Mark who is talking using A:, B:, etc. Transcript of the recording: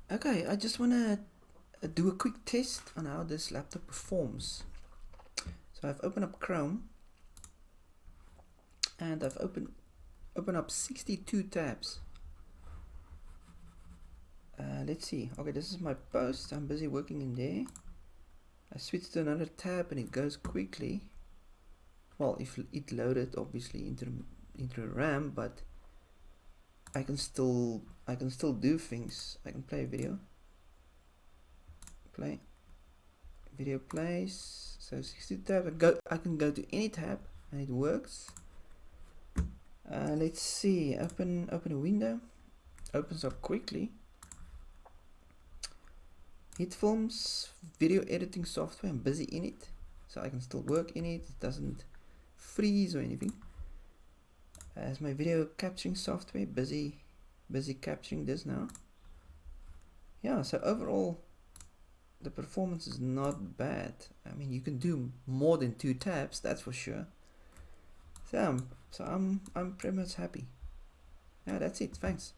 A: Okay, I just want to do a quick test on how this laptop performs. So I've opened up Chrome and I've opened up 62 tabs. Let's see. Okay, this is my post. I'm busy working in there. I switch to another tab and it goes quickly. Well, if it loaded obviously into RAM, but I can still do things. I can play a video. Play. Video plays. So 62 tab. I can go to any tab and it works. Let's see. Open a window. Opens up quickly. Hit films, video editing software. I'm busy in it, so I can still work in it. It doesn't freeze or anything. As my video capturing software, busy capturing this now. Yeah, so overall the performance is not bad. I mean, you can do more than 2 tabs, that's for sure. So I'm pretty much happy. Yeah, that's it. Thanks.